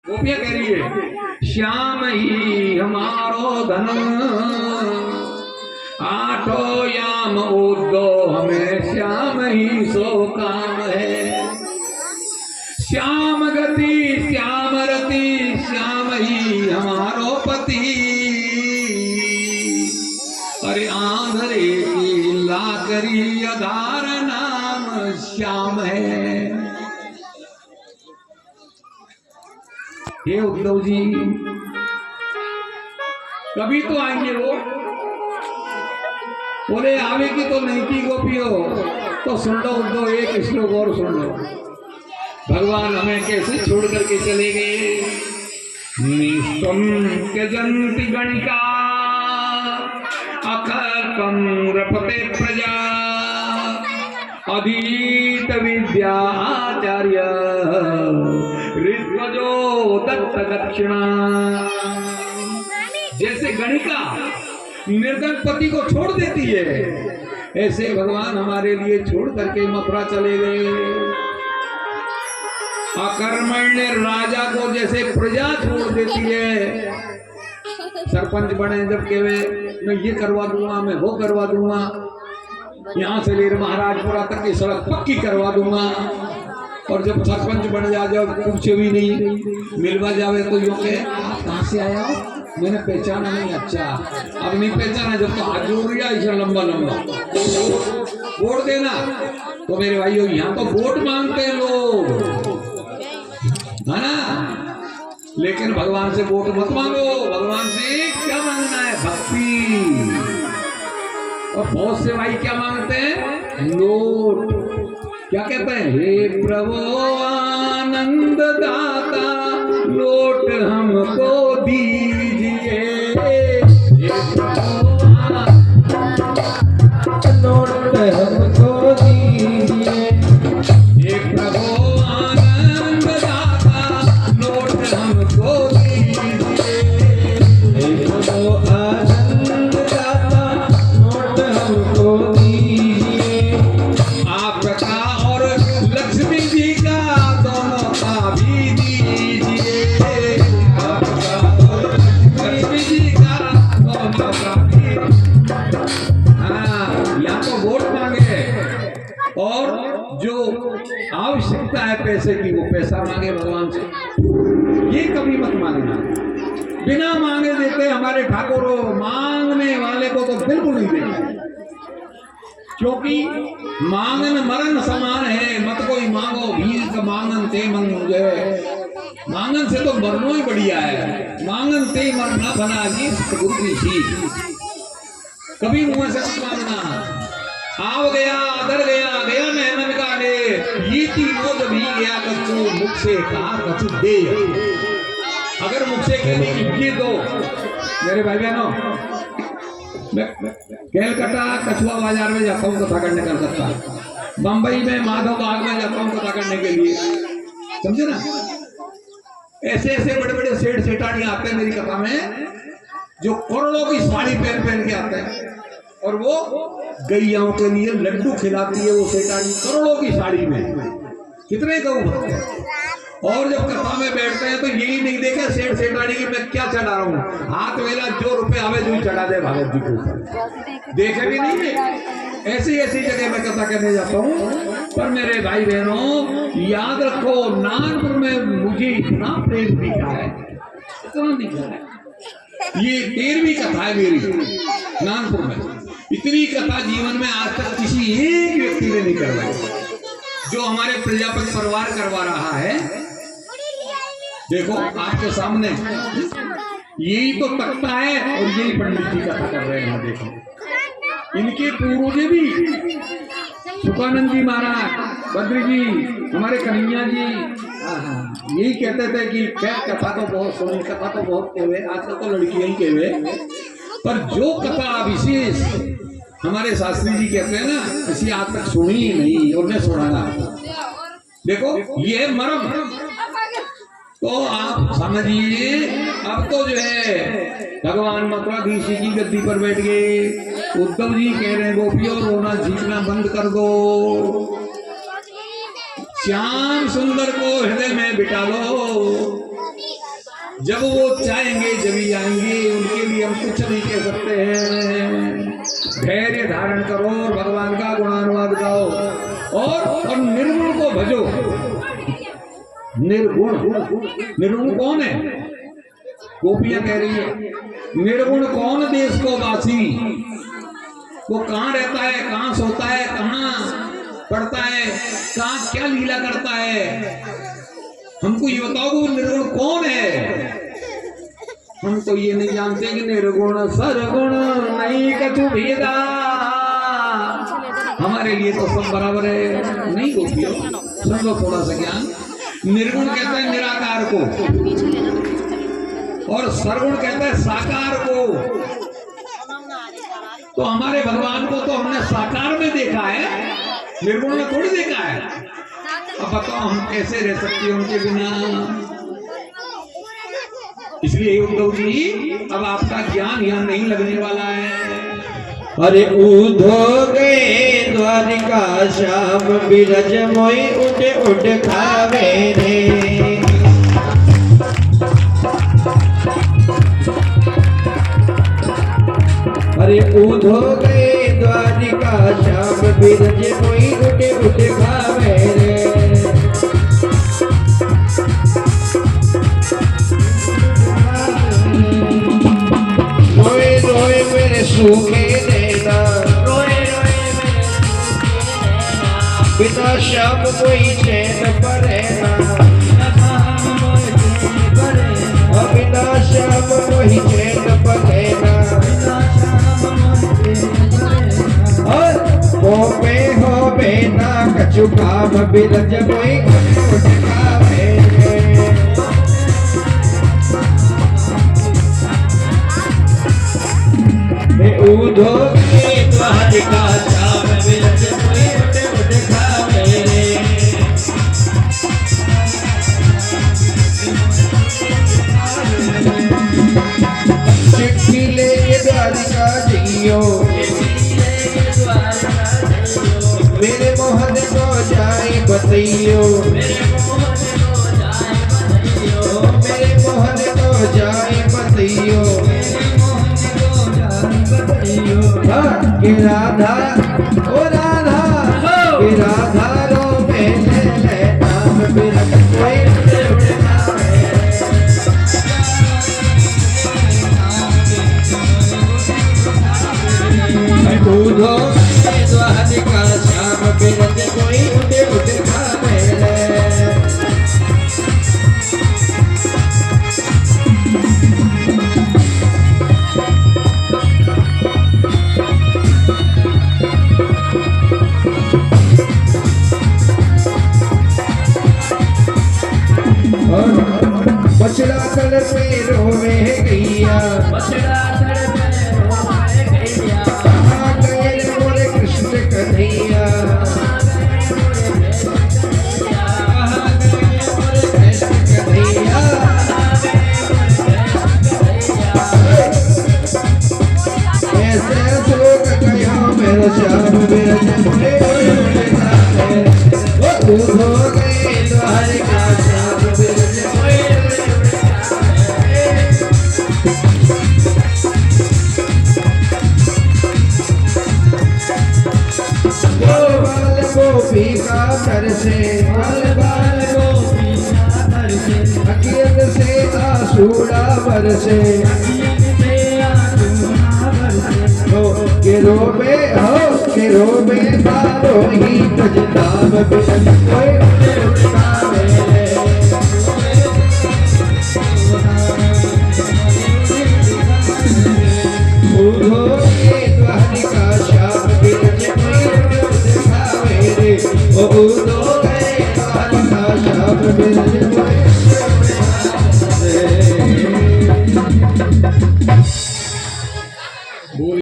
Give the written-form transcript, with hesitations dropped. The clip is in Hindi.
गोपियां कह रही है श्याम ही हमारो धन, आठो याम उदो हमें श्याम ही सो काम है। श्याम गति श्याम रति श्याम ही हमारो पति, अरे आंधरे की लाकरी आधार नाम श्याम है। हे उद्धव जी, कभी तो आएंगे वो। बोले आवेगी तो नहीं की गोपियों, तो सुन लो उद्धव एक श्लोक और सुन लो। भगवान हमें कैसे छोड़ करके चले गए। निस्तम त्यजन्ति गणिका अकल्पं रपते प्रजा, अधीत विद्या आचार्य ऋग्वजो दत्त दक्षिणा। जैसे गणिका निर्धन पति को छोड़ देती है, ऐसे भगवान हमारे लिए छोड़ करके मथुरा चले गए। अकर्मण्य राजा को जैसे प्रजा छोड़ देती है, सरपंच बने जब कहे मैं ये करवा दूंगा, मैं वो करवा दूंगा, यहाँ से लेकर महाराजपुरा तक की सड़क पक्की करवा दूंगा, और जब सरपंच बन जाओ कुछ भी नहीं मिलवा जावे तो यूं के कहाँ से आया हो, मैंने पहचाना नहीं। अच्छा अब नहीं पहचाना, जब तो हाथ जोड़ दिया ऐसा लंबा लंबा वोट देना। तो मेरे भाइयों यहाँ तो वोट मांगते हैं लोग, है ना, लेकिन भगवान से वोट मत मांगो। भगवान से क्या मांगना है? भक्ति। और बहुत से भाई क्या मांगते हैं? नोट। क्या कहते हैं? हे प्रभु आनंद दाता नोट हमको दीजिए, नोट हमको दीजिए। हे प्रभु आनंद दाता नोट हमको दीजिए, हे प्रभु आनंद दाता नोट हमको दीजिए। आपका और लक्ष्मी जी का दोनों का भी दीजिए, आपका और लक्ष्मी जी का दोनों का भी। हाँ, या तो वोट मांगे और जो आवश्यकता है पैसे की वो पैसा मांगे भगवान से। ये कभी मत मांगना, बिना मांगे देते हमारे ठाकुरों। मांगने वाले को तो बिल्कुल नहीं देंगे, क्योंकि मांगन मरण समान है। मत कोई मांगो भीख मांगन ते मन मुझे, मांगन से तो मरनो ही बढ़िया है। मांगन ते मरना भला जी गुरु की सीख। कभी मुंह से मत मांगना। आव गया अदर गया गया मेहनत का ले, ये तीनों जब ही गया कच्चू मुख से कहा कच्चू दे। अगर मुख से कहने की ये दो मेरे भाई बहनों, मैं कैलकाटा कछुआ बाजार में जाता हूँ कथा करने कलकत्ता, बंबई में माधव बाग में जाता हूँ कथा करने के लिए, समझे ना। ऐसे ऐसे बड़े बड़े सेठ सेठानी आते हैं मेरी कथा में, जो करोड़ों की साड़ी पहन पहन के आते हैं, और वो गैयाओं के लिए लड्डू खिलाती है वो सेठानी करोड़ों की साड़ी में। कितने गऊ भक्त हैं। और जब कथा में बैठते हैं तो यही नहीं देखे सेठ सेठानी की मैं क्या चढ़ा रहा हूँ, हाथ मेरा जो रुपए आवे जो चढ़ा दे भागवत जी को ऊपर, देखे भी नहीं। ऐसी ऐसी जगह मैं कथा करने जाता हूँ। पर मेरे भाई बहनों याद रखो, नानपुर में मुझे इतना प्रेम दिखा है, इतना दिखा है। ये 13वीं कथा है मेरी नानपुर में। इतनी कथा जीवन में आज तक किसी एक व्यक्ति ने नहीं करवाई, जो हमारे प्रजापति परिवार करवा रहा है। देखो आपके सामने यही तो तख्ता है और यही पंडित जी कथा कर रहे हैं। देखो इनके पूर्वज भी सुखानंद जी महाराज, बद्री जी, हमारे कन्हैया जी यही कहते थे कि कथा तो बहुत सुनी, कथा तो बहुत केवे, आजकल तो लड़कियां ही केवे, पर जो कथा विशेष हमारे शास्त्री जी कहते हैं ना, किसी आज तक सुनी ही नहीं और मैं सुनाना। देखो ये मर्म तो आप समझिए। अब तो जो है भगवान मथुराधीश जी गद्दी पर बैठ गए। उद्धव जी कह रहे हैं गोपियों रोना झींकना बंद कर दो, श्याम सुंदर को हृदय में बिठा लो। जब वो चाहेंगे जब ही आएंगे, उनके लिए हम कुछ नहीं कह सकते हैं। धैर्य धारण करो और भगवान का गुणानुवाद गाओ और निर्गुण को भजो। निर्गुण, निर्गुण कौन है? गोपियां कह रही है निर्गुण कौन देश को वासी, वो कहाँ रहता है, कहाँ सोता है, कहाँ पढ़ता है, कहाँ क्या लीला करता है, हमको ये बताओ वो निर्गुण कौन है। हम तो ये नहीं जानते कि निर्गुण सरगुण नहीं कछु भेदा, हमारे लिए तो सब बराबर है। नहीं गोपियों, सुन लो थोड़ा सा ज्ञान। निर्गुण कहता है निराकार को और सरगुण कहता है साकार को। तो हमारे भगवान को तो हमने साकार में देखा है, निर्गुण में थोड़ी देखा है। अब बताओ हम कैसे रह सकते हैं उनके बिना। इसलिए उद्धव जी अब आपका ज्ञान यहाँ नहीं लगने वाला है। अरे उधो गए द्वारिका श्याम बिरज मोई उठ उठ खावे रे। अरे उधो गए द्वारिका श्याम बिरज मोई उठ उठ खावे रे। रोए रोए मेरे सूखे नैना, रोए रोए मेरे सूखे नैना, बिना श्याम कोई चैन पड़े ना, बिना श्याम कोई चैन पड़े ना। हो बेना कछु काम बिरज कोई खावे उधो के द्वारिका श्याम बिरज कोई उठ उठ खावे रे। चिट्ठी ले द्वारिका जियो, मेरे मोहन को जाए बतैयो, मेरे मोहन को जाए बतैयो। कि राधा ओ राधा, कि राधा रो मेले ले नाम बिरज कोई उठ उठ खावे। उधो द्वारिका श्याम बिरज कोई उठ उठ खावे रे। बछड़ा तड़ पे रोवे गैया, बछड़ा तड़ पे रोवे गैया, कहाँ गए मोरे कृष्ण कन्हैया, कहाँ गए मोरे कृष्ण कन्हैया। ऐसे शोक गया मेरा श्याम बिरज मोरे उधो गए द्वारिका श्याम बिरज मोरे। गोपी का कर से बाल बाल गोपी का कर से, अखियत से आसूड़ा बरसे, के रोबे तारो ही तजदाम बिरज कोई उठ खावे रे। उधो के द्वारिका श्याम बिरज कोई उठ खावे रे। ओ उधो के द्वारिका श्याम बिरज